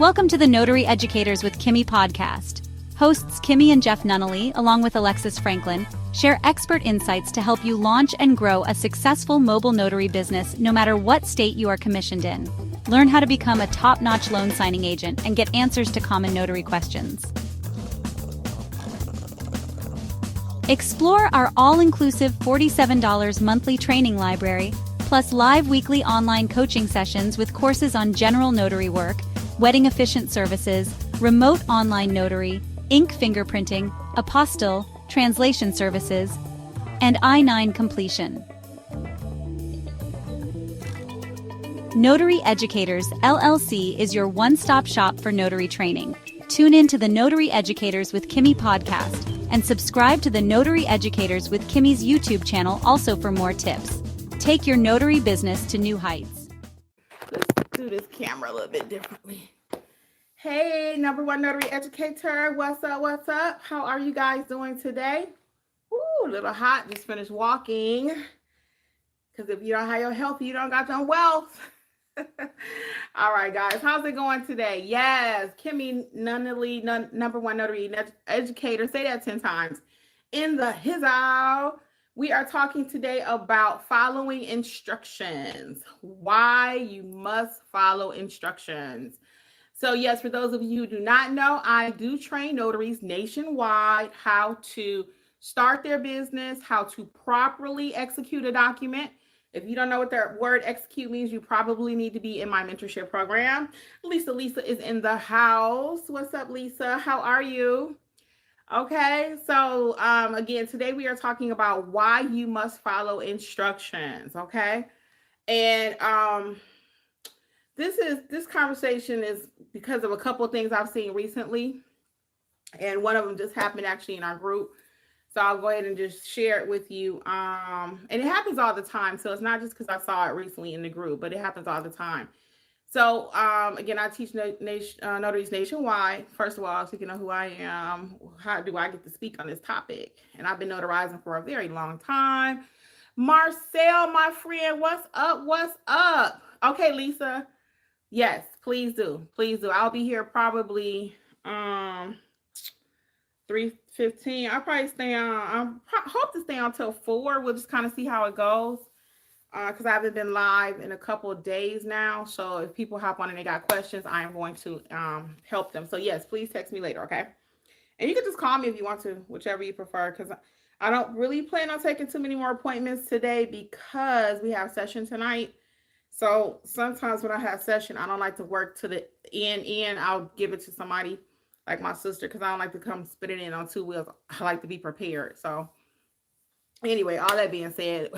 Welcome to the Notary Educators with Kimmi Podcast. Hosts Kimmi and Jeff Nunnally, along with Alexis Franklin, share expert insights to help you launch and grow a successful mobile notary business no matter what state you are commissioned in. Learn how to become a top-notch loan signing agent and get answers to common notary questions. Explore our all-inclusive $47 monthly training library, plus live weekly online coaching sessions with courses on general notary work, wedding efficient services, remote online notary, ink fingerprinting, apostille, translation services, and I-9 completion. Notary Educators, LLC is your one-stop shop for notary training. Tune in to the Notary Educators with Kimmi podcast and subscribe to the Notary Educators with Kimmi's YouTube channel also for more tips. Take your notary business to new heights. Let's do this camera a little bit differently. Hey, number one notary educator. What's up? What's up? How are you guys doing today? Ooh, a little hot. Just finished walking. Because if you don't have your health, you don't got your wealth. All right, guys. How's it going today? Yes. Kimmi Nunnally, number one notary educator. Say that 10 times. In the hizzow. We are talking today about following instructions. Why you must follow instructions. So yes, for those of you who do not know, I do train notaries nationwide how to start their business, how to properly execute a document. If you don't know what the word execute means, you probably need to be in my mentorship program. Lisa is in the house. What's up, Lisa? How are you? Okay, so again, today we are talking about why you must follow instructions, okay? And this conversation is because of a couple of things I've seen recently, and one of them just happened actually in our group. So I'll go ahead and just share it with you. And it happens all the time, so it's not just because I saw it recently in the group, but it happens all the time. So, again, I teach notaries nationwide. First of all, so you can know who I am, how do I get to speak on this topic? And I've been notarizing for a very long time. Marcel, my friend, what's up? What's up? Okay, Lisa. Yes, please do. Please do. I'll be here probably 3:15. I'll probably stay on. I hope to stay on till 4. We'll just kind of see how it goes. Because I haven't been live in a couple of days now. So if people hop on and they got questions, I am going to help them. So yes, please text me later, okay? And you can just call me if you want to, whichever you prefer, because I don't really plan on taking too many more appointments today because we have session tonight. So sometimes when I have session, I don't like to work to the end. I'll give it to somebody like my sister because I don't like to come spit it in on 2 wheels. I like to be prepared. So anyway, all that being said,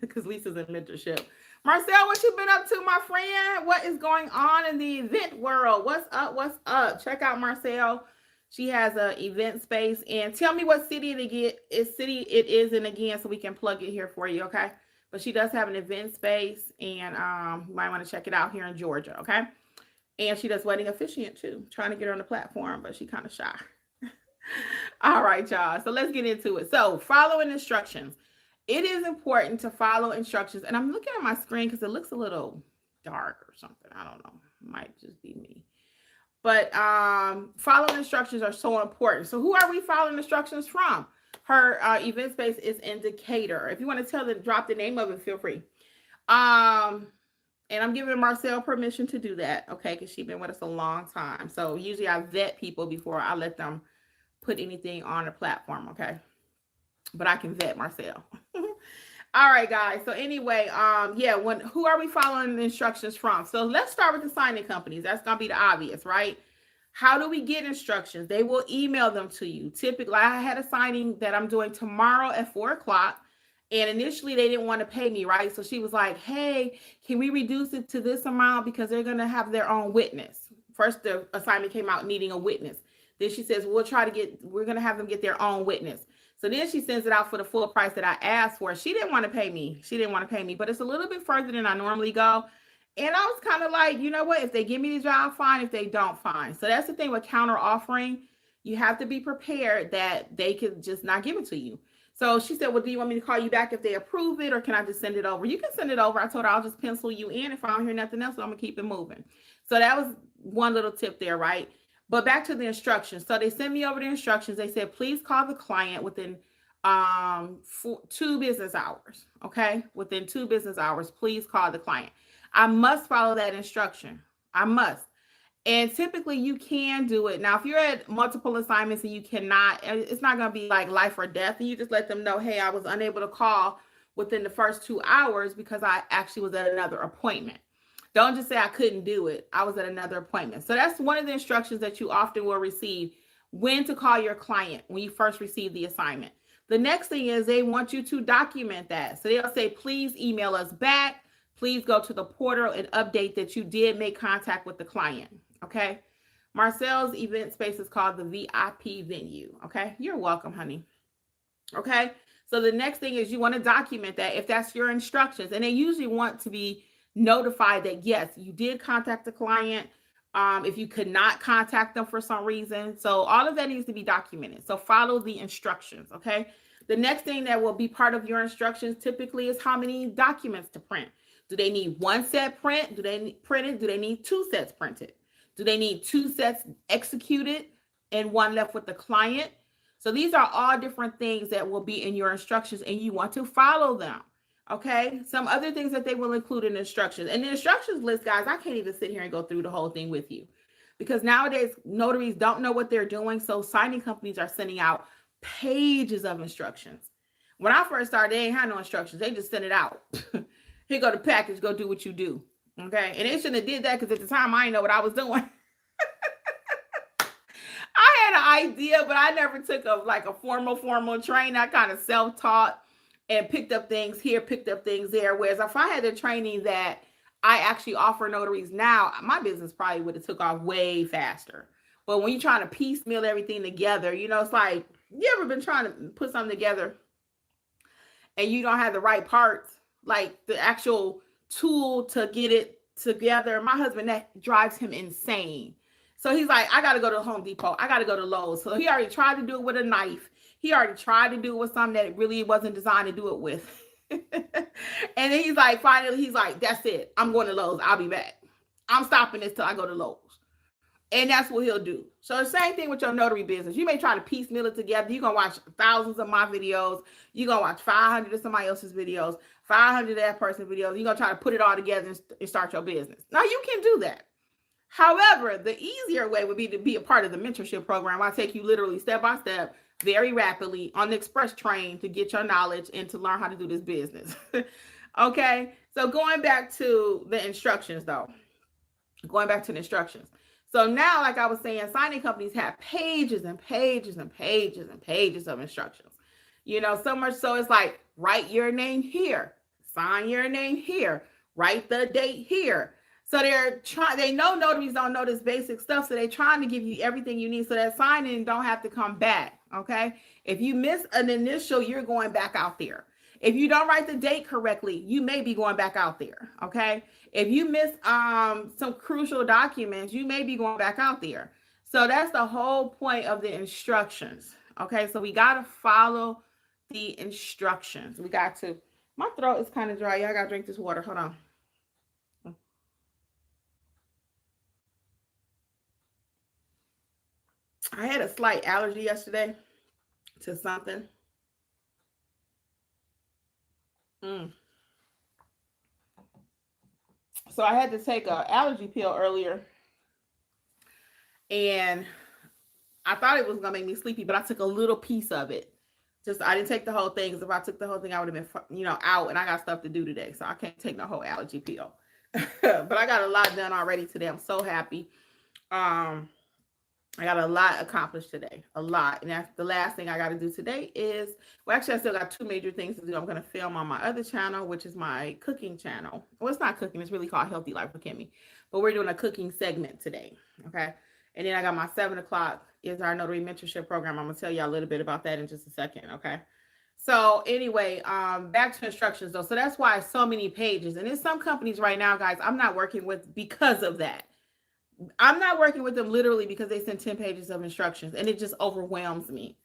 because Lisa's in mentorship. Marcel, what you been up to, my friend? What is going on in the event world? What's up? What's up? Check out Marcel. She has an event space. And tell me what city it is in again so we can plug it here for you, okay? But she does have an event space, and you might want to check it out here in Georgia, okay? And she does wedding officiant too. Trying to get her on the platform, but she kind of shy. All right, y'all. So let's get into it. So following instructions. It is important to follow instructions. And I'm looking at my screen because it looks a little dark or something. I don't know. Might just be me. But following instructions are so important. So who are we following instructions from? Her event space is in Decatur. If you want to drop the name of it, feel free. And I'm giving Marcel permission to do that, okay? Because she's been with us a long time. So usually I vet people before I let them put anything on the platform, okay? But I can vet Marcel. All right, guys. So anyway, who are we following the instructions from? So let's start with the signing companies. That's gonna be the obvious, right? How do we get instructions? They will email them to you. Typically, I had a signing that I'm doing tomorrow at 4:00. And initially they didn't want to pay me, right? So she was like, hey, can we reduce it to this amount because they're going to have their own witness. First, the assignment came out needing a witness. Then she says, we're going to have them get their own witness. So then she sends it out for the full price that I asked for. She didn't want to pay me. But it's a little bit further than I normally go. And I was kind of like, you know what? If they give me the job, fine. If they don't, fine. So that's the thing with counter offering. You have to be prepared that they could just not give it to you. So she said, well, do you want me to call you back if they approve it, or can I just send it over? You can send it over. I told her I'll just pencil you in. If I don't hear nothing else, so I'm going to keep it moving. So that was one little tip there, right? But back to the instructions. So they sent me over the instructions. They said, please call the client within 2 business hours. Okay. Within 2 business hours, please call the client. I must follow that instruction. I must. And typically you can do it. Now, if you're at multiple assignments and you cannot, it's not going to be like life or death. And you just let them know, hey, I was unable to call within the first 2 hours because I actually was at another appointment. Don't just say I couldn't do it. I was at another appointment. So that's one of the instructions that you often will receive, when to call your client when you first receive the assignment. The next thing is they want you to document that. So they'll say, please email us back. Please go to the portal and update that you did make contact with the client. Okay. Marcel's event space is called the VIP venue. Okay. You're welcome, honey. Okay. So the next thing is you want to document that if that's your instructions, and they usually want to be notified that, yes, you did contact the client. If you could not contact them for some reason. So all of that needs to be documented. So follow the instructions. Okay. The next thing that will be part of your instructions typically is how many documents to print. Do they need 1 set print? Do they need printed? Do they need 2 sets printed? Do they need 2 sets executed and 1 left with the client? So these are all different things that will be in your instructions, and you want to follow them. Okay. Some other things that they will include in instructions. And the instructions list, guys, I can't even sit here and go through the whole thing with you, because nowadays notaries don't know what they're doing. So signing companies are sending out pages of instructions. When I first started, they ain't had no instructions. They just sent it out. Here go the package, go do what you do. Okay. And they shouldn't have did that, because at the time I didn't know what I was doing. I had an idea, but I never took a formal training. I kind of self-taught and picked up things here, picked up things there. Whereas if I had the training that I actually offer notaries now, my business probably would have took off way faster. But when you're trying to piecemeal everything together, it's like, you ever been trying to put something together and you don't have the right parts, like the actual tool to get it together? My husband, that drives him insane. So he's like, I got to go to Home Depot. I got to go to Lowe's. So he already tried to do it with a knife. He already tried to do it with something that really wasn't designed to do it with. And then he's like, finally, he's like, that's it. I'm going to Lowe's. I'll be back. I'm stopping this till I go to Lowe's. And that's what he'll do. So the same thing with your notary business. You may try to piecemeal it together. You're going to watch thousands of my videos. You're going to watch 500 of somebody else's videos, 500 of that person's videos. You're going to try to put it all together and start your business. Now, you can do that. However, the easier way would be to be a part of the mentorship program. I take you literally step by step, very rapidly on the express train to get your knowledge and to learn how to do this business. Okay. So going back to the instructions though, So now, like I was saying, signing companies have pages and pages and pages and pages of instructions, so much so it's like, write your name here, sign your name here, write the date here. So they know notaries don't know this basic stuff. So they're trying to give you everything you need so that signing don't have to come back. Okay. If you miss an initial, you're going back out there. If you don't write the date correctly, you may be going back out there. Okay. If you miss some crucial documents, you may be going back out there. So that's the whole point of the instructions. Okay. So we got to follow the instructions. My throat is kind of dry. Y'all got to drink this water. Hold on. I had a slight allergy yesterday to something. So I had to take an allergy pill earlier, and I thought it was going to make me sleepy, but I took a little piece of it. I didn't take the whole thing, because if I took the whole thing, I would have been, out, and I got stuff to do today. So I can't take the whole allergy pill. But I got a lot done already today. I'm so happy. I got a lot accomplished today, a lot. And that's the last thing I got to do today is, well, actually, I still got 2 major things to do. I'm going to film on my other channel, which is my cooking channel. Well, it's not cooking. It's really called Healthy Life with Kimmi. But we're doing a cooking segment today. Okay. And then I got my 7 o'clock is our notary mentorship program. I'm going to tell you a little bit about that in just a second. Okay. So anyway, back to instructions though. So that's why so many pages. And there's some companies right now, guys, I'm not working with because of that. I'm not working with them literally because they send 10 pages of instructions, and it just overwhelms me.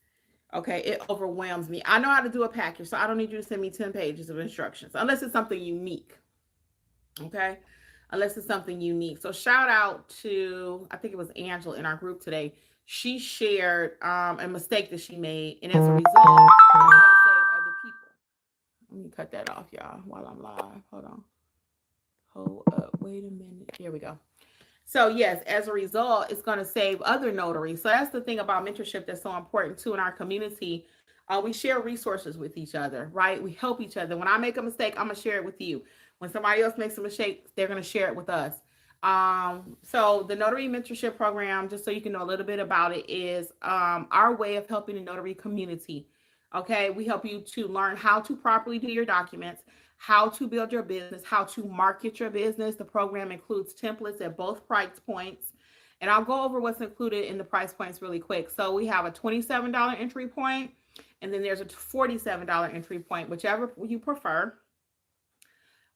Okay, it overwhelms me. I know how to do a package, so I don't need you to send me 10 pages of instructions unless it's something unique. Okay, unless it's something unique. So shout out to, I think it was Angela in our group today. She shared a mistake that she made, and as a result, it's going to save other people. Let me cut that off, y'all, while I'm live. Hold on. Hold up. Wait a minute. Here we go. So yes, as a result, it's going to save other notaries. So that's the thing about mentorship that's so important too in our community. We share resources with each other, right? We help each other. When I make a mistake, I'm going to share it with you. When somebody else makes a mistake, they're going to share it with us. So the Notary Mentorship Program, just so you can know a little bit about it, is our way of helping the notary community. Okay, we help you to learn how to properly do your documents, how to build your business, how to market your business. The program includes templates at both price points. And I'll go over what's included in the price points really quick. So we have a $27 entry point, and then there's a $47 entry point, whichever you prefer.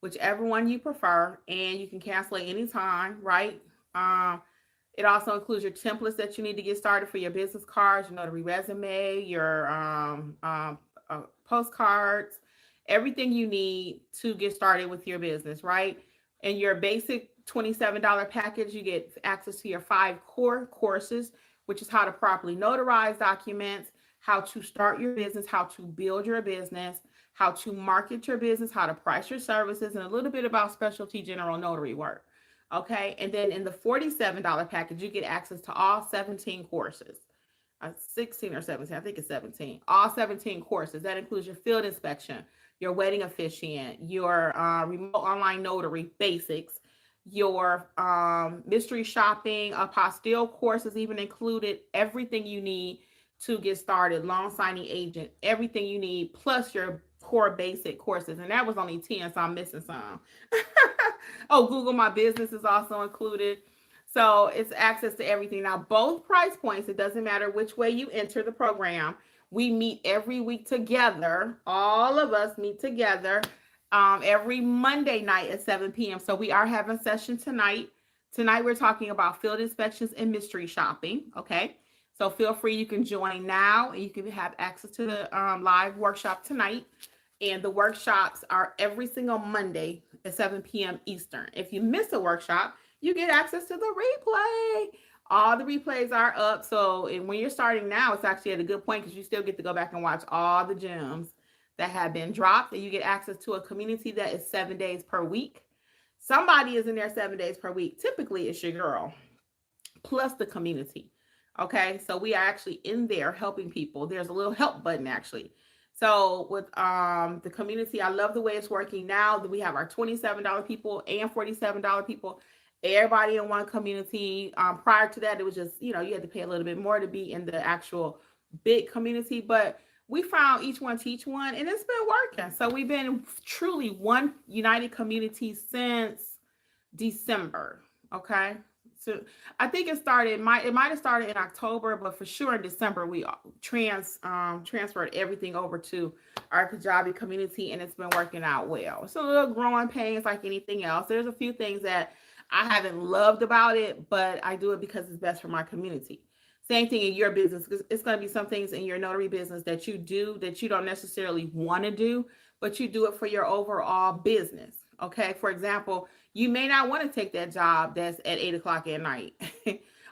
Whichever one you prefer, and you can cancel at any time, right? It also includes your templates that you need to get started for your business cards, your notary resume, your postcards, everything you need to get started with your business, right? And your basic $27 package, you get access to your 5 core courses, which is how to properly notarize documents, how to start your business, how to build your business, how to market your business, how to price your services, and a little bit about specialty general notary work. Okay. And then in the $47 package, you get access to all 17 courses. 16 or 17, I think it's 17. All 17 courses. That includes your field inspection, your wedding officiant, your remote online notary basics, your mystery shopping, apostille courses even included, everything you need to get started, loan signing agent, everything you need, plus your core basic courses. And that was only 10, so I'm missing some. Oh, Google My Business is also included. So it's access to everything. Now, both price points, it doesn't matter which way you enter the program. We meet every week together. All of us meet together every Monday night at 7 p.m. So we are having a session tonight. Tonight, we're talking about field inspections and mystery shopping. Okay. So feel free, you can join now and you can have access to the live workshop tonight. And the workshops are every single Monday at 7 p.m. Eastern. If you miss a workshop, you get access to the replay. All the replays are up. So when you're starting now, it's actually at a good point because you still get to go back and watch all the gems that have been dropped. And you get access to a community that is 7 days per week. Somebody is in there 7 days per week. Typically, it's your girl, plus the community. Okay, so we are actually in there helping people. There's a little help button actually. So with the community, I love the way it's working now that we have our $27 people and $47 people, everybody in one community. Prior to that, it was just, you had to pay a little bit more to be in the actual big community, but we found each one teach one, and it's been working. So we've been truly one united community since December. Okay. So I think it might have started in October, but for sure in December, we transferred everything over to our Kajabi community, and it's been working out well. It's a little growing pains like anything else. There's a few things that I haven't loved about it, but I do it because it's best for my community. Same thing in your business. It's going to be some things in your notary business that you do that you don't necessarily want to do, but you do it for your overall business. Okay. For example, you may not want to take that job that's at 8:00 at night,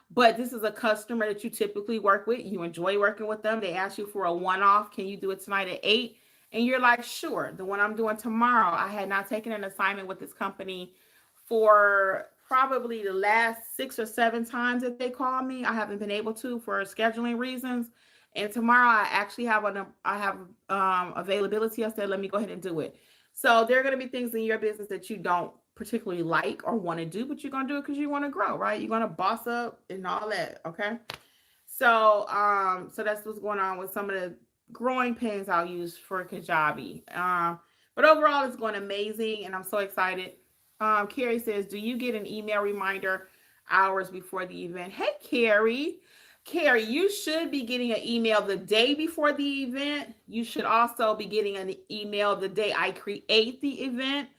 but this is a customer that you typically work with. You enjoy working with them. They ask you for a one-off. Can you do it tonight at 8? And you're like, sure. The one I'm doing tomorrow, I had not taken an assignment with this company for probably the last 6 or 7 times that they call me. I haven't been able to for scheduling reasons. And tomorrow I actually have availability. I said, let me go ahead and do it. So there are going to be things in your business that you don't particularly like or want to do, but you're going to do it because you want to grow, right? You're going to boss up and all that. Okay. So that's what's going on with some of the growing pains I'll use for Kajabi. But overall, it's going amazing, and I'm so excited. Carrie says, do you get an email reminder hours before the event? Hey, Carrie, you should be getting an email the day before the event. You should also be getting an email the day I create the event.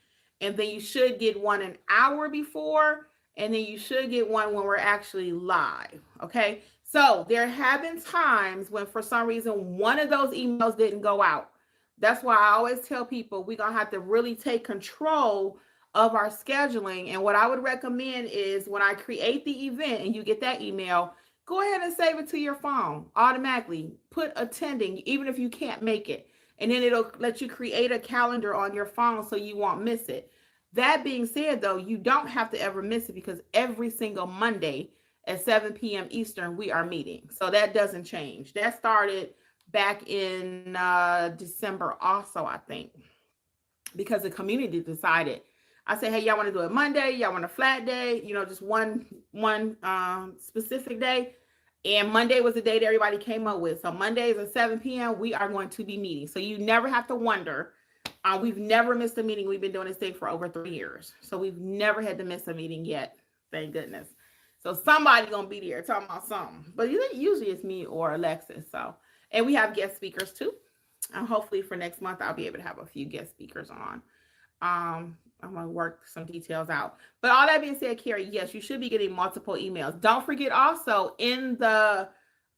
And then you should get one an hour before. And then you should get one when we're actually live. Okay. So there have been times when for some reason one of those emails didn't go out. That's why I always tell people we're going to have to really take control of our scheduling. And what I would recommend is when I create the event and you get that email, go ahead and save it to your phone automatically. Put attending, even if you can't make it. And then it'll let you create a calendar on your phone so you won't miss it. That being said, though, you don't have to ever miss it because every single Monday at 7 p.m. Eastern, we are meeting. So that doesn't change. That started back in December also, I think, because the community decided. I said, hey, y'all want to do it Monday? Y'all want a flat day? Just one specific day. And Monday was the day that everybody came up with. So Mondays at 7 p.m., we are going to be meeting. So you never have to wonder. We've never missed a meeting. We've been doing this thing for over 3 years. So we've never had to miss a meeting yet. Thank goodness. So somebody's going to be there talking about something. But usually it's me or Alexis. And we have guest speakers too. And hopefully for next month, I'll be able to have a few guest speakers on. I'm going to work some details out. But all that being said, Carrie, yes, you should be getting multiple emails. Don't forget also in the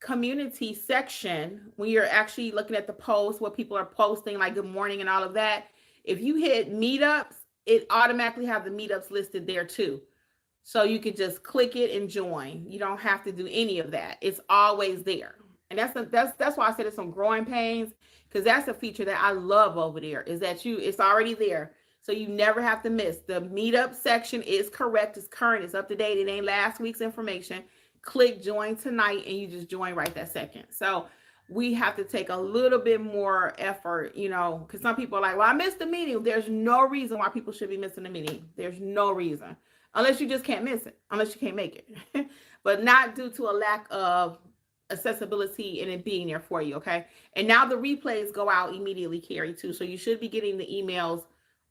community section, when you're actually looking at the posts, what people are posting, like good morning and all of that, if you hit meetups, it automatically have the meetups listed there too. So you could just click it and join. You don't have to do any of that. It's always there. And that's why I said it's some growing pains, because that's a feature that I love over there, is that it's already there. So you never have to miss. The meetup section is correct. It's current. It's up to date. It ain't last week's information. Click join tonight and you just join right that second. So we have to take a little bit more effort, because some people are like, well, I missed the meeting. There's no reason why people should be missing the meeting. There's no reason. Unless you just can't miss it, unless you can't make it. But not due to a lack of accessibility and it being there for you, okay? And now the replays go out immediately, Carrie, too. So you should be getting the emails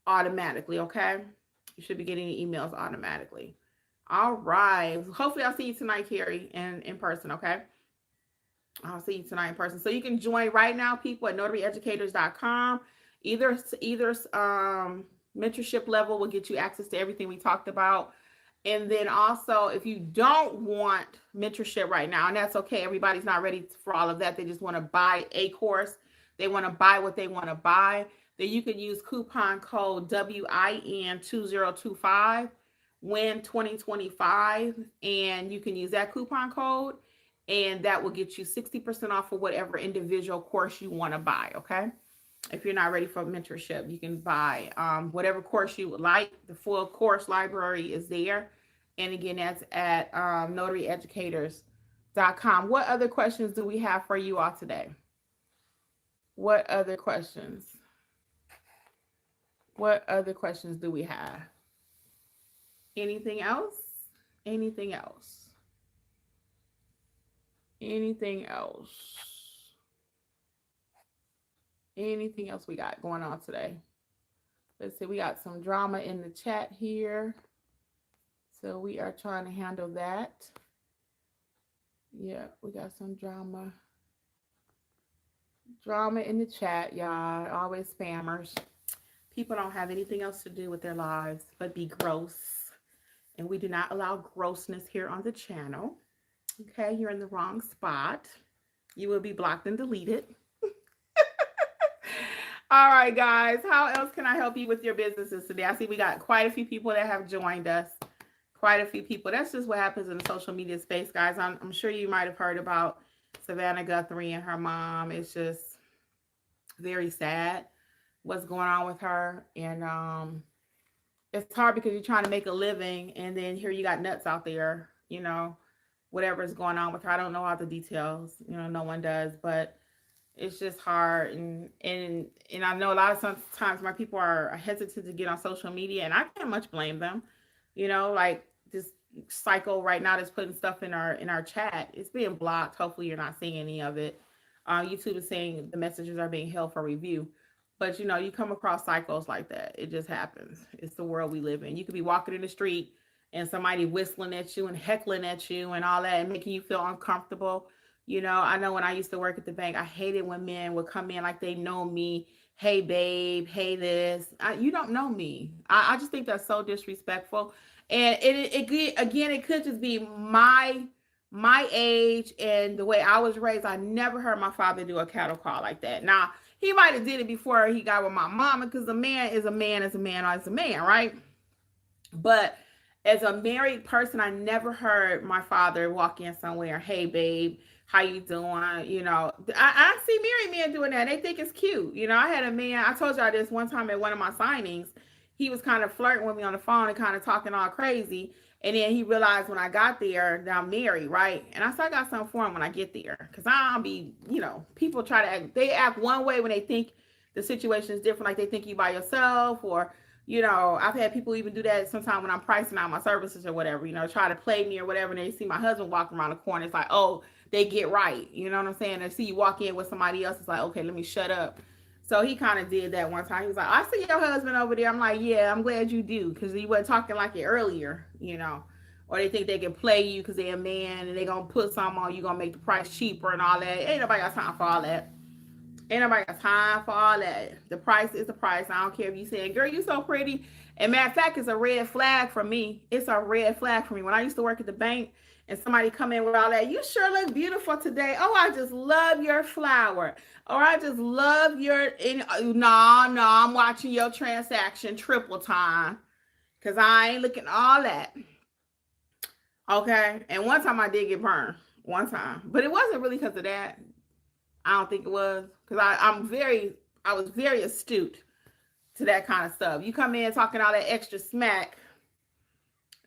automatically, okay? You should be getting the emails automatically. All right. Hopefully I'll see you tonight, Carrie, in person, okay? I'll see you tonight in person. So you can join right now, people, at notaryeducators.com. Either mentorship level will get you access to everything we talked about. And then also, if you don't want mentorship right now, and that's okay, everybody's not ready for all of that. They just want to buy a course. They want to buy what they want to buy. Then you can use coupon code WIN2025, WIN 2025, and you can use that coupon code, and that will get you 60% off of whatever individual course you want to buy, okay? If you're not ready for mentorship, you can buy whatever course you would like. The full course library is there. And again, that's at notaryeducators.com. What other questions do we have for you all today? What other questions? What other questions do we have? Anything else? Anything else? Anything else? Anything else we got going on today? Let's see, we got some drama in the chat here. So we are trying to handle that. Yeah, we got some drama. Drama in the chat, y'all. Always spammers. People don't have anything else to do with their lives but be gross. And we do not allow grossness here on the channel. Okay, you're in the wrong spot. You will be blocked and deleted. All right, guys, how else can I help you with your businesses today? I see we got quite a few people that have joined us. Quite a few people. That's just what happens in the social media space, guys. I'm sure you might have heard about Savannah Guthrie and her mom. It's just very sad what's going on with her. And it's hard because you're trying to make a living, and then here you got nuts out there, whatever is going on with her. I don't know all the details, no one does, but it's just hard. And I know a lot of sometimes my people are hesitant to get on social media, and I can't much blame them. Like this cycle right now that's putting stuff in our chat, it's being blocked. Hopefully you're not seeing any of it. YouTube is saying the messages are being held for review. But you come across cycles like that. It just happens. It's the world we live in. You could be walking in the street and somebody whistling at you and heckling at you and all that and making you feel uncomfortable. I know when I used to work at the bank, I hated when men would come in like they know me. Hey, babe. Hey, this. You don't know me. I just think that's so disrespectful. And it could just be my my age and the way I was raised, I never heard my father do a cattle call like that. Now, he might have did it before he got with my mama, because a man is a man is a man is a man, right? But as a married person, I never heard my father walk in somewhere, hey babe, how you doing? You know, I see married men doing that. They think it's cute. You know, I had a man, I told y'all this one time at one of my signings. He was kind of flirting with me on the phone and kind of talking all crazy. And then he realized when I got there that I'm married, right? And I said, I got something for him when I get there. Because I'll be, you know, people try to act, they act one way when they think the situation is different, like they think you by yourself, or, you know, I've had people even do that sometimes when I'm pricing out my services or whatever, you know, try to play me or whatever. And they see my husband walking around the corner. It's like, oh, they get right. You know what I'm saying? They see you walk in with somebody else. It's like, okay, let me shut up. So he kind of did that one time. He was like, I see your husband over there. I'm like, yeah, I'm glad you do. Because he wasn't talking like it earlier, you know. Or they think they can play you because they're a man and they're going to put something on you, going to make the price cheaper and all that. Ain't nobody got time for all that. Ain't nobody got time for all that. The price is the price. I don't care if you saying, girl, you so pretty. And matter of fact, it's a red flag for me. It's a red flag for me. When I used to work at the bank and somebody come in with all that, you sure look beautiful today. Oh, I just love your flower. Or I just love your, no, I'm watching your transaction triple time. Because I ain't looking all that. Okay. And one time I did get burned. One time. But it wasn't really because of that. I don't think it was. Because I was very astute to that kind of stuff. You come in talking all that extra smack,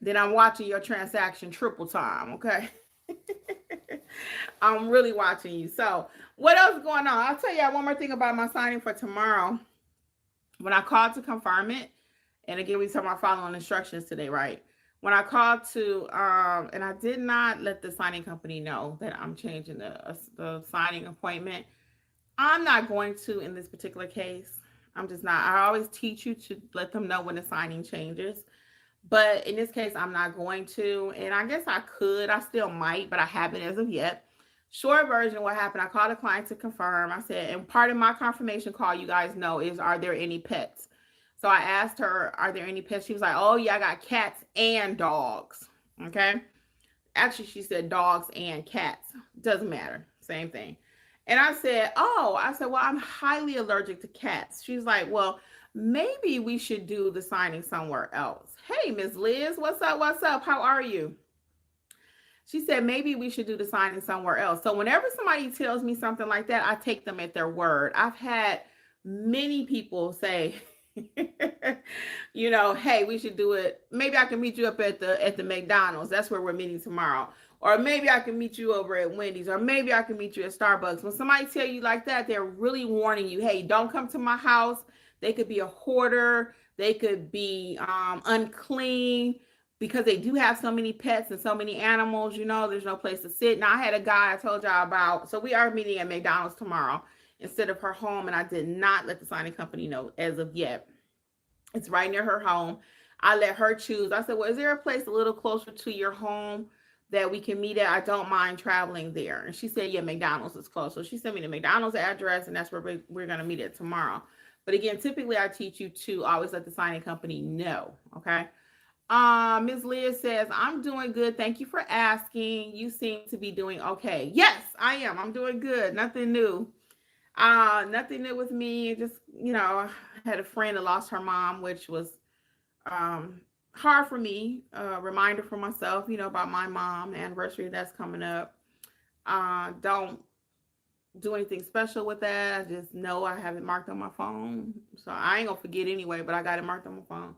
then I'm watching your transaction triple time, okay? I'm really watching you. So what else is going on? I'll tell you one more thing about my signing for tomorrow. When I called to confirm it, and again, we talking about following instructions today, right? When I called to, and I did not let the signing company know that I'm changing the signing appointment. I'm not going to in this particular case. I'm just not. I always teach you to let them know when the signing changes. But in this case, I'm not going to. And I guess I could. I still might, but I haven't as of yet. Short version of what happened, I called a client to confirm. I said, and part of my confirmation call, you guys know, is are there any pets? So I asked her, are there any pets? She was like, oh, yeah, I got cats and dogs. Okay. Actually, she said dogs and cats. Doesn't matter. Same thing. And I said, well, I'm highly allergic to cats. She's like, well, maybe we should do the signing somewhere else. Hey, Miss Liz, what's up? What's up? How are you? She said, maybe we should do the signing somewhere else. So whenever somebody tells me something like that, I take them at their word. I've had many people say, you know, hey, we should do it. Maybe I can meet you up at the McDonald's. That's where we're meeting tomorrow. Or maybe I can meet you over at Wendy's. Or maybe I can meet you at Starbucks. When somebody tell you like that, they're really warning you, hey, don't come to my house. They could be a hoarder. They could be unclean because they do have so many pets and so many animals. You know, there's no place to sit. Now, I had a guy I told y'all about. So we are meeting at McDonald's tomorrow instead of her home. And I did not let the signing company know as of yet. It's right near her home. I let her choose. I said, well, is there a place a little closer to your home that we can meet at? I don't mind traveling there. And she said, yeah, McDonald's is close. So she sent me the McDonald's address, and that's where we're going to meet at tomorrow. But again, typically I teach you to always let the signing company know. Okay. Ms. Liz says, I'm doing good. Thank you for asking. You seem to be doing okay. Yes, I am. I'm doing good. Nothing new. Nothing new with me. Just, you know, I had a friend that lost her mom, which was hard for me. Reminder for myself, you know, about my mom, the anniversary that's coming up. Don't do anything special with that. I just know I have it marked on my phone. So I ain't gonna forget anyway, but I got it marked on my phone.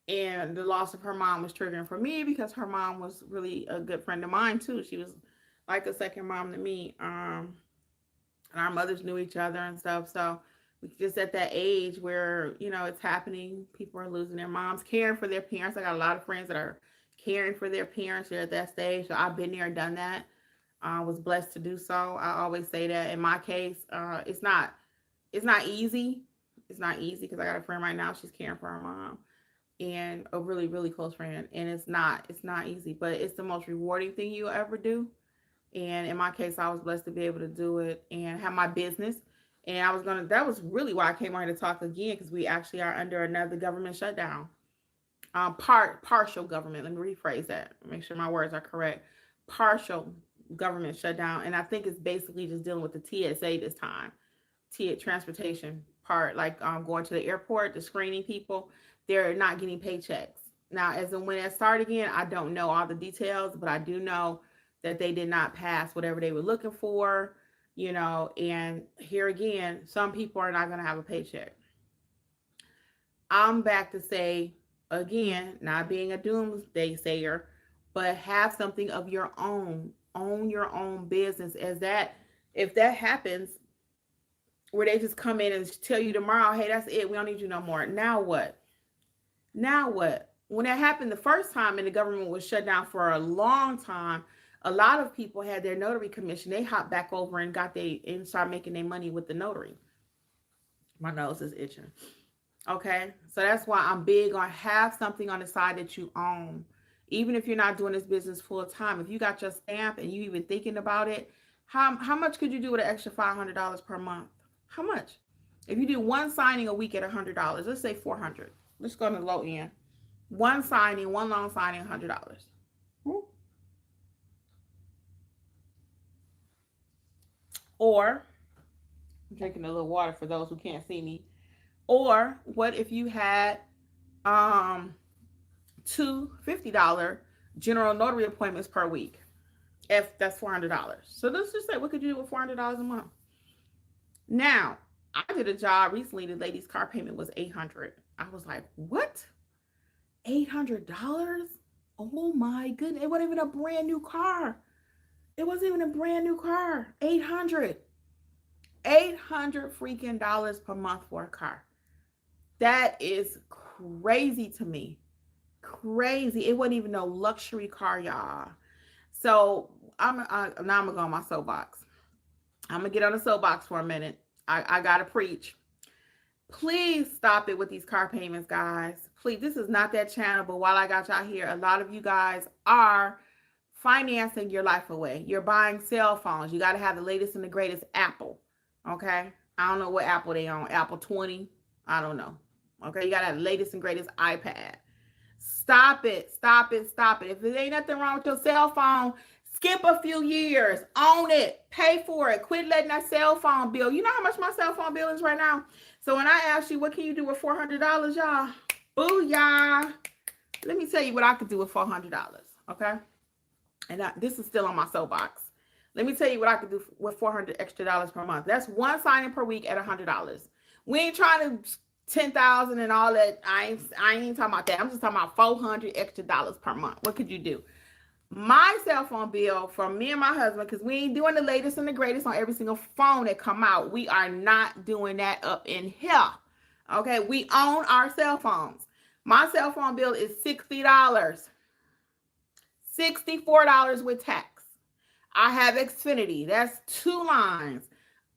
And the loss of her mom was triggering for me because her mom was really a good friend of mine too. She was like a second mom to me. And our mothers knew each other and stuff. So we just at that age where, you know, it's happening. People are losing their moms, caring for their parents. I got a lot of friends that are caring for their parents. They're at that stage. So I've been there and done that. I was blessed to do so. I always say that in my case, it's not easy. It's not easy because I got a friend right now. She's caring for her mom and a really, really close friend. And it's not easy, but it's the most rewarding thing you'll ever do. And in my case, I was blessed to be able to do it and have my business. And that was really why I came on here to talk again, because we actually are under another government shutdown. Partial government. Let me rephrase that. Make sure my words are correct. partial government shutdown, and I think it's basically just dealing with the TSA this time, transportation part, like going to the airport, the screening people, they're not getting paychecks. Now, as and when that start again, I don't know all the details, but I do know that they did not pass whatever they were looking for, and here again, some people are not going to have a paycheck. I'm back to say, again, not being a doomsday sayer, but have something of your own your own business. If that happens, where they just come in and tell you tomorrow, hey, that's it, we don't need you no more. Now what? When that happened the first time and the government was shut down for a long time, a lot of people had their notary commission. They hopped back over and started making their money with the notary. My nose is itching. Okay, so that's why I'm big on have something on the side that you own. Even if you're not doing this business full time, if you got your stamp and you even thinking about it, how much could you do with an extra $500 per month? How much? If you do one signing a week at $100, let's say $400. Let's go to the low end. One loan signing, $100. Or, I'm drinking a little water for those who can't see me. Or what if you had two $50 general notary appointments per week? If that's $400. So let's just say, what could you do with $400 a month? Now, I did a job recently. The lady's car payment was $800. I was like, what? $800? Oh my goodness. It wasn't even a brand new car. $800 freaking dollars per month for a car. That is crazy to me. Crazy. It wasn't even no luxury car, y'all. So now I'm gonna go on my soapbox. I'm gonna get on the soapbox for a minute. I gotta preach. Please stop it with these car payments, guys. Please, this is not that channel, but while I got y'all here, a lot of you guys are financing your life away. You're buying cell phones. You got to have the latest and the greatest Apple. Okay? I don't know what Apple they on. Apple 20? I don't know. Okay? You got to have the latest and greatest iPad. Stop it. If there ain't nothing wrong with your cell phone, skip a few years. Own it. Pay for it. Quit letting that cell phone bill. You know how much my cell phone bill is right now? So when I ask you, what can you do with $400, y'all? Booyah. Let me tell you what I could do with $400. Okay? And this is still on my soapbox. Let me tell you what I could do with $400 extra per month. That's one signing per week at $100. We ain't trying to 10,000 and all that. I ain't talking about that. I'm just talking about $400 extra per month. What could you do? My cell phone bill for me and my husband, because we ain't doing the latest and the greatest on every single phone that come out. We are not doing that up in here. Okay, we own our cell phones. My cell phone bill is $60. $64 with tax. I have Xfinity. That's 2 lines.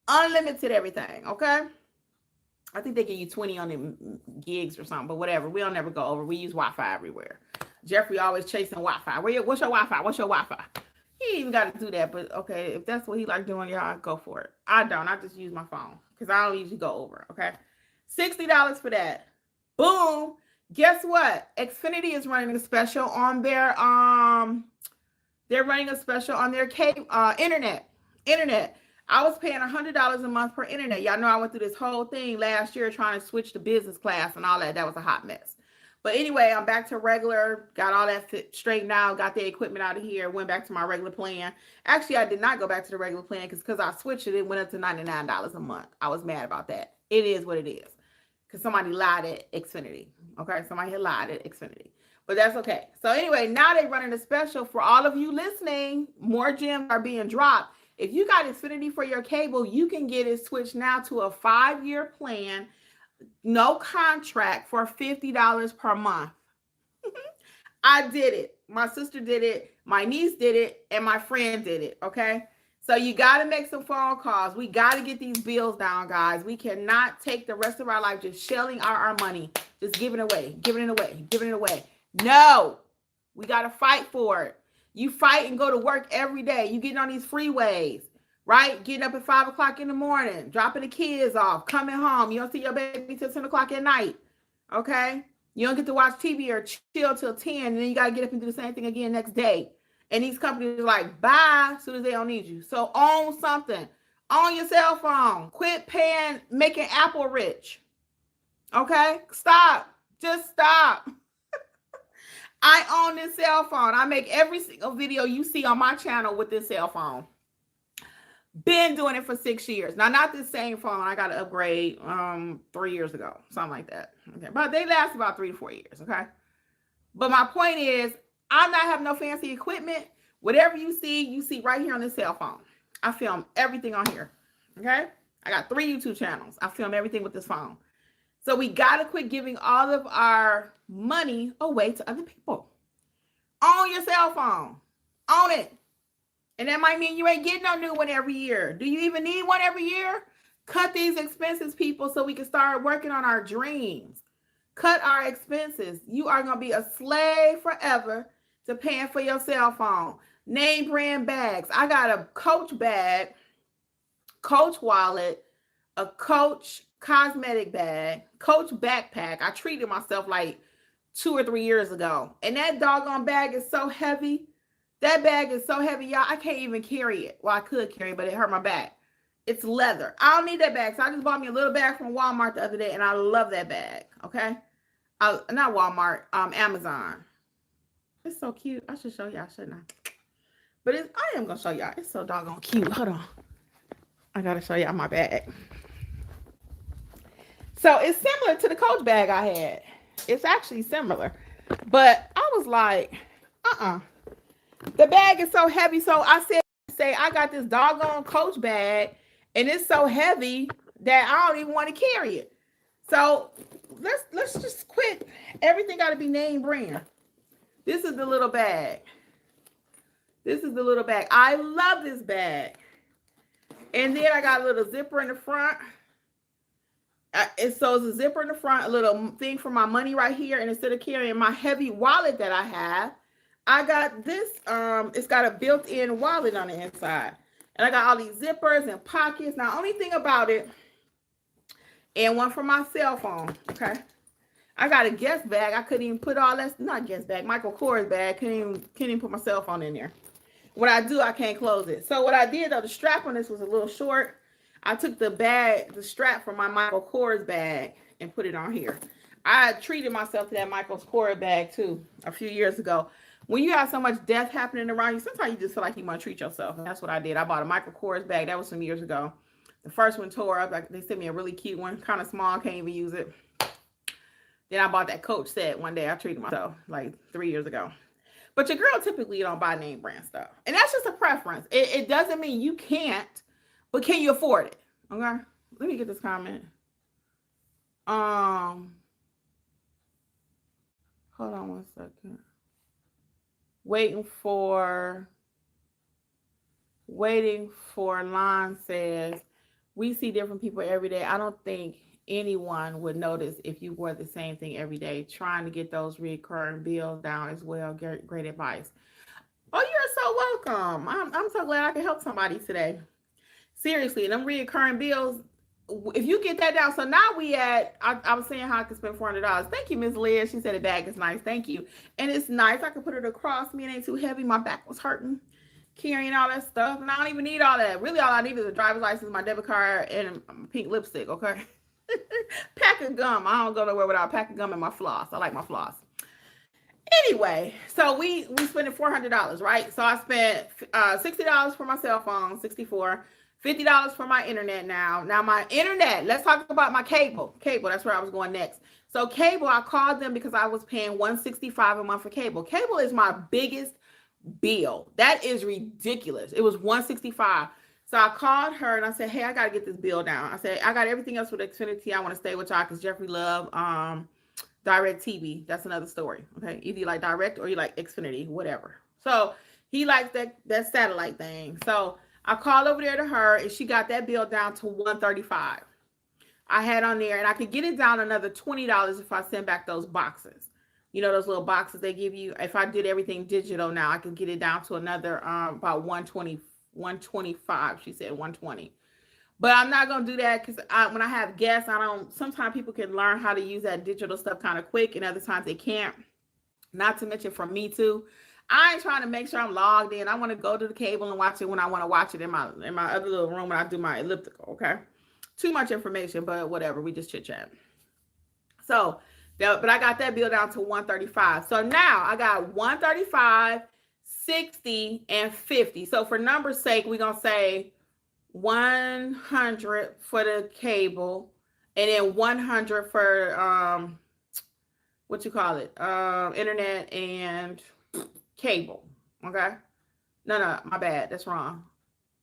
Unlimited everything, okay? I think they give you 20 on the gigs or something, but whatever. We'll never go over. We use Wi-Fi everywhere. Jeffrey always chasing Wi-Fi. What's your Wi-Fi? What's your Wi-Fi? He ain't even got to do that, but okay, if that's what he like doing, y'all, go for it. I don't. I just use my phone because I don't usually go over, okay? $60 for that. Boom. Guess what? Xfinity is running a special on their they're running a special on their cable internet. I was paying $100 a month per internet. Y'all know I went through this whole thing last year trying to switch to business class and all that. That was a hot mess. But anyway, I'm back to regular, got all that straightened out, got the equipment out of here, went back to my regular plan. Actually, I did not go back to the regular plan because I switched it. It went up to $99 a month. I was mad about that. It is what it is. Because somebody lied at Xfinity. Okay, somebody had lied at Xfinity. But that's okay. So anyway, now they're running a special for all of you listening. More gems are being dropped. If you got Xfinity for your cable, you can get it switched now to a 5-year plan, no contract for $50 per month. I did it. My sister did it. My niece did it. And my friend did it. Okay. So you got to make some phone calls. We got to get these bills down, guys. We cannot take the rest of our life just shelling our money, just giving it away. No, we got to fight for it. You fight and go to work every day. You getting on these freeways, right? Getting up at 5 o'clock in the morning, dropping the kids off, coming home. You don't see your baby till 10 o'clock at night. Okay. You don't get to watch TV or chill till 10. And then you got to get up and do the same thing again next day. And these companies are like, bye, as soon as they don't need you. So own something. Own your cell phone. Quit making Apple rich. Okay? Stop. Just stop. I own this cell phone. I make every single video you see on my channel with this cell phone. Been doing it for 6 years. Now, not this same phone. I got to upgrade 3 years ago. Something like that. Okay. But they last about 3 to 4 years. Okay. But my point is, I'm not having no fancy equipment. Whatever you see right here on this cell phone. I film everything on here. Okay. I got 3 YouTube channels. I film everything with this phone. So we got to quit giving all of our money away to other people. Own your cell phone. Own it. And that might mean you ain't getting no new one every year. Do you even need one every year? Cut these expenses, people, so we can start working on our dreams. Cut our expenses. You are going to be a slave forever to paying for your cell phone. Name brand bags. I got a Coach bag, Coach wallet, a Coach cosmetic bag, Coach backpack. I treated myself like 2 or 3 years ago. And that doggone bag is so heavy. That bag is so heavy, y'all. I can't even carry it. Well, I could carry it, but it hurt my back. It's leather. I don't need that bag. So I just bought me a little bag from Walmart the other day, and I love that bag. Okay. Not Walmart, Amazon. It's so cute. I should show y'all, shouldn't I? But I am going to show y'all. It's so doggone cute. Hold on. I got to show y'all my bag. So it's similar to the Coach bag I had. It's actually similar. But I was like, the bag is so heavy. So I say I got this doggone Coach bag, and it's so heavy that I don't even want to carry it. So let's just quit. Everything got to be name brand. This is the little bag. This is the little bag. I love this bag. And then I got a little zipper in the front. So it's a zipper in the front, a little thing for my money right here. And instead of carrying my heavy wallet that I have, I got this, it's got a built-in wallet on the inside. And I got all these zippers and pockets. Now, only thing about it, and one for my cell phone, okay? I got a guest bag. I couldn't even put all that, not guest bag, Michael Kors bag. Couldn't even put my cell phone in there. What I do, I can't close it. So what I did, though, the strap on this was a little short. I took the strap from my Michael Kors bag and put it on here. I treated myself to that Michael Kors bag, too, a few years ago. When you have so much death happening around you, sometimes you just feel like you want to treat yourself. And that's what I did. I bought a Michael Kors bag. That was some years ago. The first one tore up. They sent me a really cute one, kind of small. Can't even use it. Then I bought that Coach set one day. I treated myself like 3 years ago. But your girl typically don't buy name brand stuff. And that's just a preference. It doesn't mean you can't, but can you afford it? Okay. Let me get this comment. Hold on one second. Waiting for Lon says, we see different people every day. I don't think anyone would notice if you wore the same thing every day. Trying to get those recurring bills down as well. Great advice. Oh, you're so welcome. I'm so glad I could help somebody today. Seriously, them recurring bills, if you get that down. So now I was saying how I could spend $400. Thank you, Miss Liz. She said the bag is nice. Thank you. And it's nice. I could put it across me. It ain't too heavy. My back was hurting carrying all that stuff. And I don't even need all that. Really, all I need is a driver's license, my debit card, and pink lipstick, okay? Pack of gum. I don't go nowhere without a pack of gum and my floss. I like my floss. Anyway, so we spending $400, right? So I spent $60 for my cell phone, $64. $50 for my internet now. Now my internet, let's talk about my cable. Cable, that's where I was going next. So cable, I called them because I was paying $165 a month for cable. Cable is my biggest bill. That is ridiculous. It was $165. So I called her and I said, hey, I got to get this bill down. I said, I got everything else with Xfinity. I want to stay with y'all because Jeffrey love Direct TV. That's another story. Okay. Either you like Direct or you like Xfinity, whatever. So he likes that satellite thing. So I called over there to her and she got that bill down to $135. I had on there and I could get it down another $20 if I send back those boxes. You know, those little boxes they give you. If I did everything digital now, I could get it down to another about $125. She said $120. But I'm not going to do that because when I have guests, sometimes people can learn how to use that digital stuff kind of quick and other times they can't. Not to mention for me too. I ain't trying to make sure I'm logged in. I want to go to the cable and watch it when I want to watch it in my other little room when I do my elliptical. Okay, too much information, but whatever. We just chit chat. So, but I got that bill down to $135. So now I got $135, $60, and $50. So for numbers' sake, we're gonna say $100 for the cable, and then $100 for what you call it, internet and cable. Okay, no, my bad, that's wrong.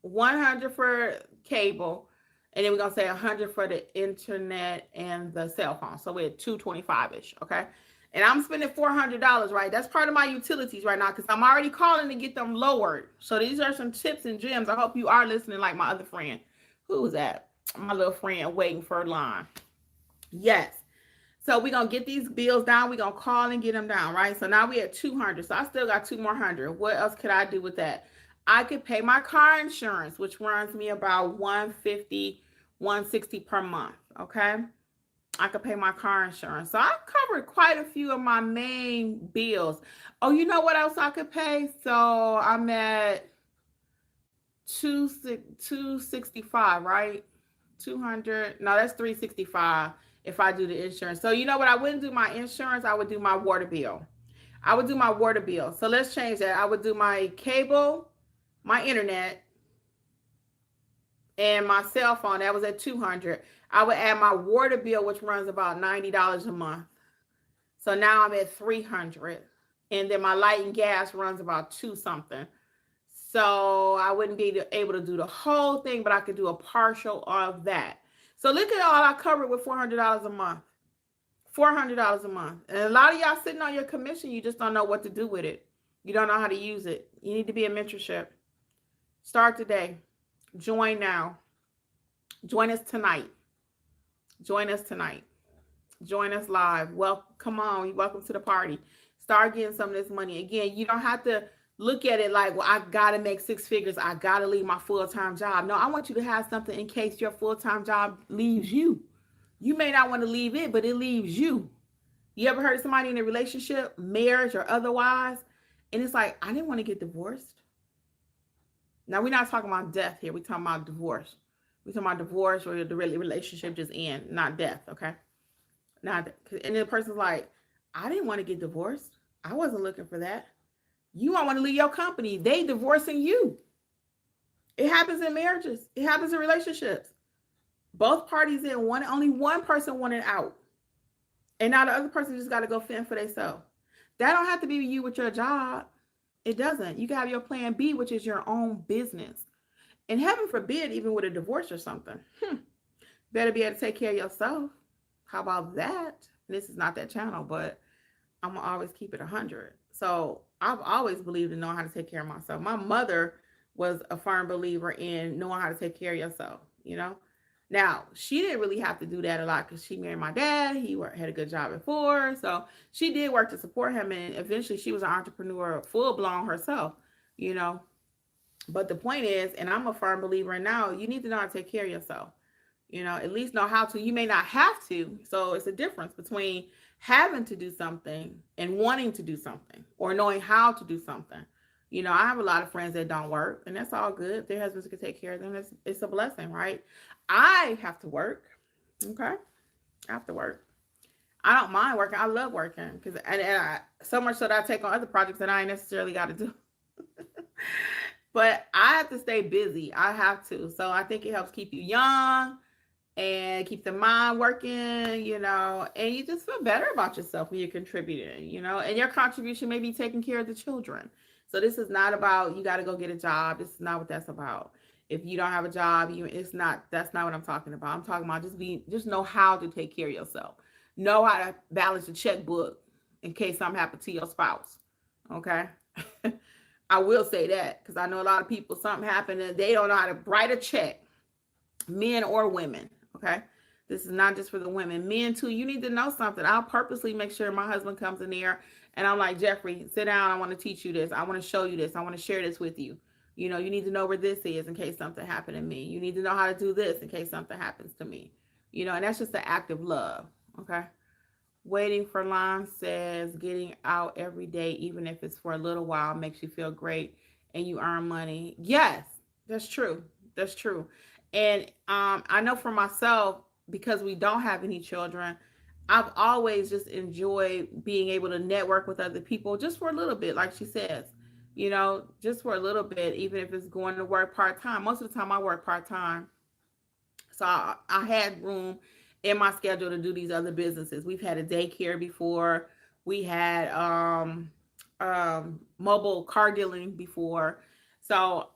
$100 for cable, and then we're gonna say $100 for the internet and the cell phone. So we're at $225-ish. Okay, and I'm spending $400, right? That's part of my utilities right now because I'm already calling to get them lowered. So these are some tips and gems. I hope you are listening, like my other friend. Who was that? My little friend waiting for a line. Yes. So we're going to get these bills down. We're going to call and get them down, right? So now we're at $200. So I still got $2 more. What else could I do with that? I could pay my car insurance, which runs me about $150, $160 per month, okay? I could pay my car insurance. So I covered quite a few of my main bills. Oh, you know what else I could pay? So I'm at $265, right? 200. No, that's $365 if I do the insurance. So you know what? I wouldn't do my insurance. I would do my water bill. So let's change that. I would do my cable, my internet, and my cell phone. That was at $200. I would add my water bill, which runs about $90 a month. So now I'm at $300. And then my light and gas runs about $2 something. So I wouldn't be able to do the whole thing, but I could do a partial of that. So look at all I covered with $400 a month. $400 a month. And a lot of y'all sitting on your commission, you just don't know what to do with it. You don't know how to use it. You need to be a mentorship. Start today. Join now. Join us tonight. Join us live. Well, come on. You're welcome to the party. Start getting some of this money. Again, you don't have to look at it like, well, I got to make 6 figures. I got to leave my full-time job. No, I want you to have something in case your full-time job leaves you. You may not want to leave it, but it leaves you. You ever heard of somebody in a relationship, marriage or otherwise, and it's like, I didn't want to get divorced. Now, we're not talking about death here. We're talking about divorce. We're talking about divorce or the relationship just end, not death, okay? And the person's like, I didn't want to get divorced. I wasn't looking for that. You don't want to leave your company. They divorcing you. It happens in marriages. It happens in relationships. Both parties in one, only one person wanted out. And now the other person just got to go fend for themselves. That don't have to be you with your job. It doesn't. You can have your plan B, which is your own business. And heaven forbid, even with a divorce or something, better be able to take care of yourself. How about that? This is not that channel, but I'm going to always keep it 100. So I've always believed in knowing how to take care of myself. My mother was a firm believer in knowing how to take care of yourself, you know? Now, she didn't really have to do that a lot because she married my dad. He had a good job before. So she did work to support him. And eventually she was an entrepreneur full blown herself, you know? But the point is, and I'm a firm believer in now, you need to know how to take care of yourself. You know, at least know how to. You may not have to. So it's a difference between having to do something and wanting to do something or knowing how to do something. You know, I have a lot of friends that don't work, and that's all good. If their husbands can take care of them, it's a blessing, right? I have to work. Okay. I have to work. I don't mind working. I love working because so much so that I take on other projects that I ain't necessarily got to do. But I have to stay busy. I have to. So I think it helps keep you young and keep the mind working, you know, and you just feel better about yourself when you're contributing, you know, and your contribution may be taking care of the children. So this is not about, you got to go get a job. This is not what that's about. If you don't have a job, that's not what I'm talking about. I'm talking about just know how to take care of yourself. Know how to balance your checkbook in case something happens to your spouse. Okay. I will say that because I know a lot of people, something happened and they don't know how to write a check, men or women. Okay. This is not just for the women, men too. You need to know something. I'll purposely make sure my husband comes in there and I'm like, Jeffrey, sit down. I want to teach you this. I want to show you this. I want to share this with you. You know, you need to know where this is in case something happened to me. You need to know how to do this in case something happens to me. You know, and that's just the act of love. Okay. Waiting for line says getting out every day, even if it's for a little while, makes you feel great and you earn money. Yes, that's true. That's true. And I know for myself, because we don't have any children, I've always just enjoyed being able to network with other people just for a little bit, like she says, just for a little bit, even if it's going to work part time. Most of the time I work part time. So I had room in my schedule to do these other businesses. We've had a daycare before. We had mobile car dealing before. So,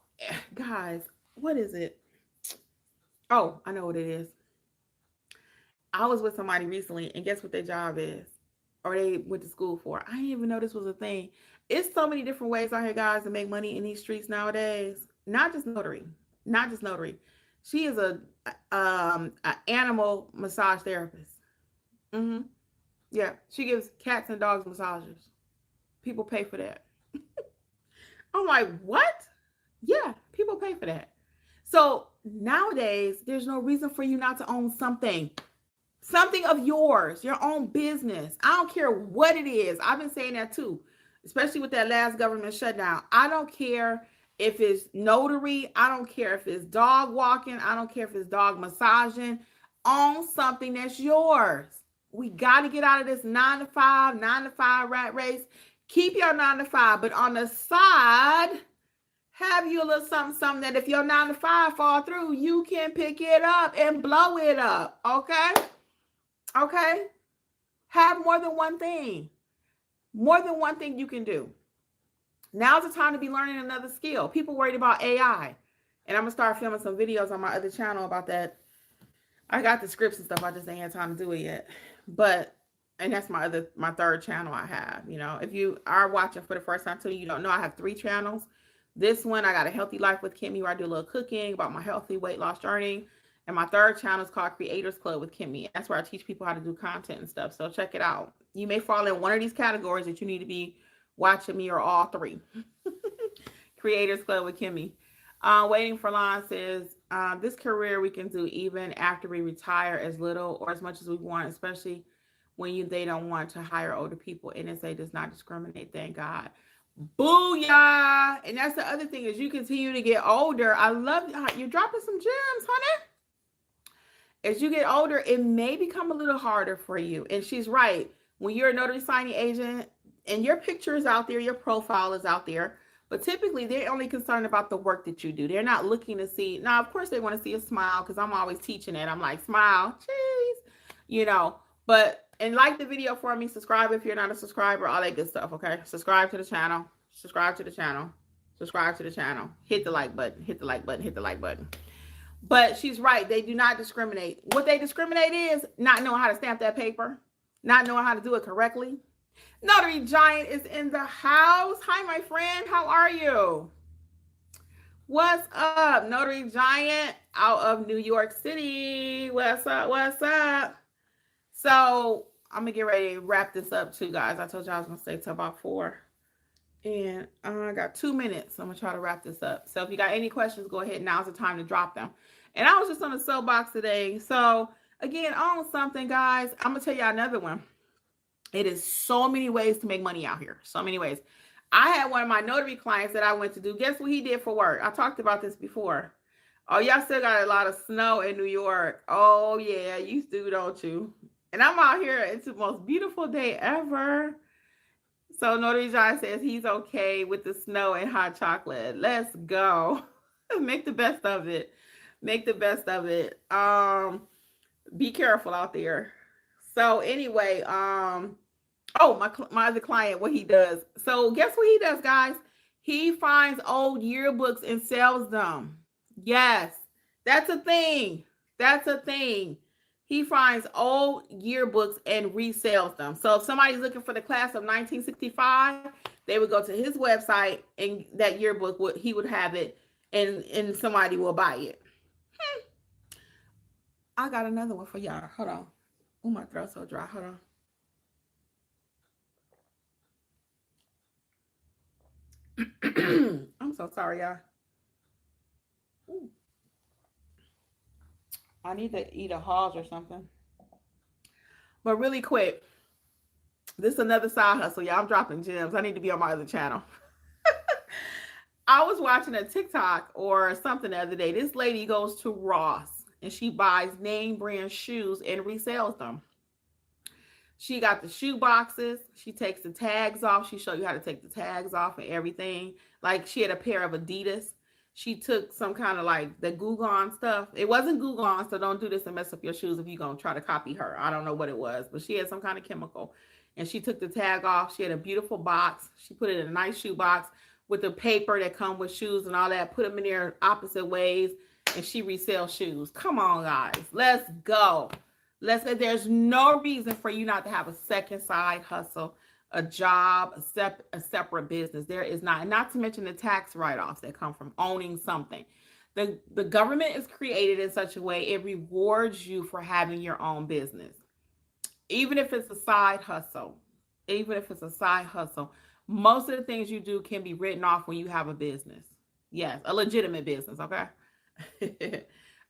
guys, what is it? Oh, I know what it is. I was with somebody recently, and guess what their job is? Or they went to school for. I didn't even know this was a thing. It's so many different ways out here, guys, to make money in these streets nowadays. Not just notary. Not just notary. She is a animal massage therapist. Mm-hmm. Yeah, she gives cats and dogs massages. People pay for that. I'm like, what? Yeah, people pay for that. So nowadays, there's no reason for you not to own something of yours, your own business. I don't care what it is. I've been saying that too, especially with that last government shutdown. I don't care if it's notary. I don't care if it's dog walking. I don't care if it's dog massaging. Own something that's yours. We got to get out of this 9 to 5 rat race. Keep your 9 to 5, but on the side, have you a little something that if your 9 to 5 fall through, you can pick it up and blow it up. Okay? Okay? Have more than one thing. More than one thing you can do. Now's the time to be learning another skill. People worried about AI. And I'm going to start filming some videos on my other channel about that. I got the scripts and stuff. I just ain't had time to do it yet. And that's my third channel I have. If you are watching for the first time too, you don't know I have 3 channels. This one, I got a Healthy Life with Kimmi, where I do a little cooking about my healthy weight loss journey. And my third channel is called Creators Club with Kimmi. That's where I teach people how to do content and stuff. So check it out. You may fall in one of these categories that you need to be watching me, or all 3. Creators Club with Kimmi. Waiting for line says, this career we can do even after we retire, as little or as much as we want, especially when they don't want to hire older people. NSA does not discriminate, thank God. Booyah! And that's the other thing, is you continue to get older. I love you're dropping some gems, honey. As you get older, it may become a little harder for you. And she's right. When you're a notary signing agent and your picture is out there, your profile is out there, but typically they're only concerned about the work that you do. They're not looking to see. Now, of course, they want to see a smile, because I'm always teaching it. I'm like, smile, cheese, and like the video for me, subscribe if you're not a subscriber, all that good stuff, okay? Subscribe to the channel, subscribe to the channel, subscribe to the channel, hit the like button, hit the like button, hit the like button. But she's right. They do not discriminate. What they discriminate is not knowing how to stamp that paper, not knowing how to do it correctly. Notary Giant is in the house. Hi, my friend. How are you? What's up? Notary Giant out of New York City. What's up? What's up? So I'm going to get ready to wrap this up too, guys. I told you I was going to stay till about 4. And I got 2 minutes. So I'm going to try to wrap this up. So if you got any questions, go ahead. Now's the time to drop them. And I was just on the soapbox today. So again, on something, guys, I'm going to tell you another one. It is so many ways to make money out here. So many ways. I had one of my notary clients that I went to do. Guess what he did for work? I talked about this before. Oh, y'all still got a lot of snow in New York. Oh, yeah, you do, don't you? And I'm out here. It's the most beautiful day ever. So Notary John says he's okay with the snow and hot chocolate. Let's go. Make the best of it. Make the best of it. Be careful out there. So anyway, my other client, what he does. So guess what he does, guys? He finds old yearbooks and sells them. Yes, that's a thing. That's a thing. He finds old yearbooks and resells them. So if somebody's looking for the class of 1965, they would go to his website, and that yearbook he would have it, and somebody will buy it. I got another one for y'all. Hold on. Oh, my throat's so dry. Hold on. I'm so sorry, y'all. Ooh. I need to eat a Halls or something. But really quick, This is another side hustle. Yeah, I'm dropping gems. I need to be on my other channel. I was watching a TikTok or something the other day. This lady goes to Ross and she buys name brand shoes and resells them. She got the shoe boxes. She takes the tags off. She showed you how to take the tags off and everything. Like she had a pair of Adidas. She took some kind of like the Goo Gone stuff. It wasn't Goo Gone, so don't do this and mess up your shoes if you're going to try to copy her. I don't know what it was, but she had some kind of chemical. And she took the tag off. She had a beautiful box. She put it in a nice shoe box with the paper that come with shoes and all that. Put them in there opposite ways. And she resells shoes. Come on, guys. Let's go. There's no reason for you not to have a second side hustle, a job, a separate business. There is not. And not to mention the tax write-offs that come from owning something. The government is created in such a way it rewards you for having your own business. Even if it's a side hustle, most of the things you do can be written off when you have a business. Yes, a legitimate business, okay?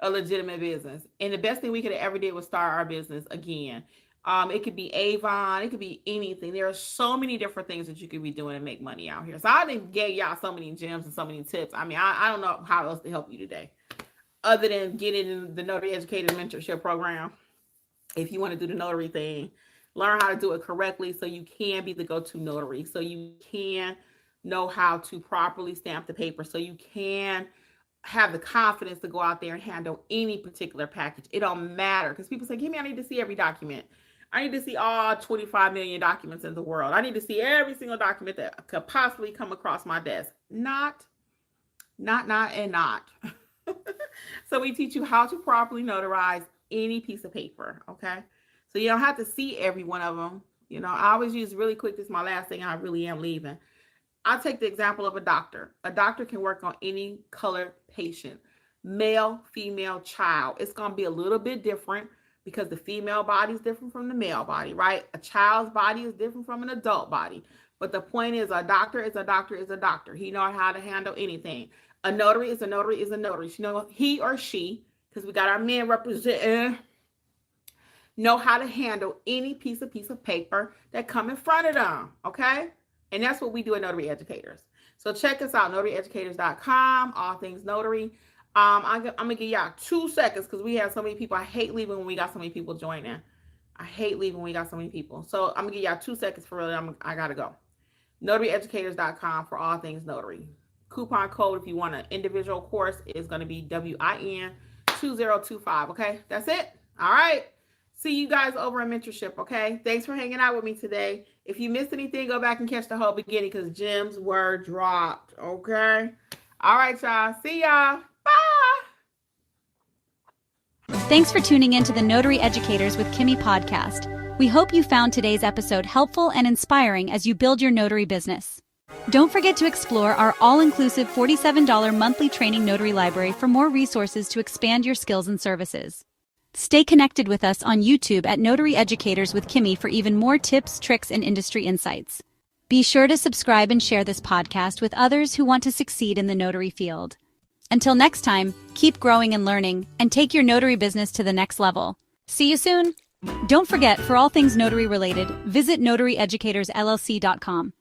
A legitimate business. And the best thing we could have ever did was start our business again. It could be Avon, it could be anything. There are so many different things that you could be doing to make money out here. So I didn't give y'all so many gems and so many tips. I mean, I don't know how else to help you today, other than getting in the Notary Educators Mentorship Program. If you want to do the notary thing, learn how to do it correctly so you can be the go-to notary, so you can know how to properly stamp the paper, so you can have the confidence to go out there and handle any particular package. It don't matter, because people say, Kimmi, I need to see every document. I need to see all 25 million documents in the world. I need to see every single document that could possibly come across my desk. Not. So we teach you how to properly notarize any piece of paper, okay? So you don't have to see every one of them. You know, I always use really quick, this is my last thing, I really am leaving. I'll take the example of a doctor. A doctor can work on any colored patient, male, female, child. It's going to be a little bit different because the female body is different from the male body, right? A child's body is different from an adult body. But the point is, a doctor is a doctor is a doctor. He knows how to handle anything. A notary is a notary is a notary. You know, he or she, because we got our men representing, know how to handle any piece of paper that come in front of them, okay? And that's what we do at Notary Educators. So check us out, notaryeducators.com, all things notary. I'm going to give y'all 2 seconds because we have so many people. I hate leaving when we got so many people joining. I hate leaving when we got so many people. So I'm going to give y'all 2 seconds for real. I got to go. notaryeducators.com for all things notary. Coupon code if you want an individual course is going to be WIN2025. Okay, that's it. All right. See you guys over in mentorship. Okay. Thanks for hanging out with me today. If you missed anything, go back and catch the whole beginning because gems were dropped. Okay. All right, y'all. See y'all. Bye. Thanks for tuning in to the Notary Educators with Kimmi podcast. We hope you found today's episode helpful and inspiring as you build your notary business. Don't forget to explore our all-inclusive $47 monthly training notary library for more resources to expand your skills and services. Stay connected with us on YouTube at Notary Educators with Kimmi for even more tips, tricks, and industry insights. Be sure to subscribe and share this podcast with others who want to succeed in the notary field. Until next time, keep growing and learning, and take your notary business to the next level. See you soon! Don't forget, for all things notary related, visit notaryeducatorsllc.com.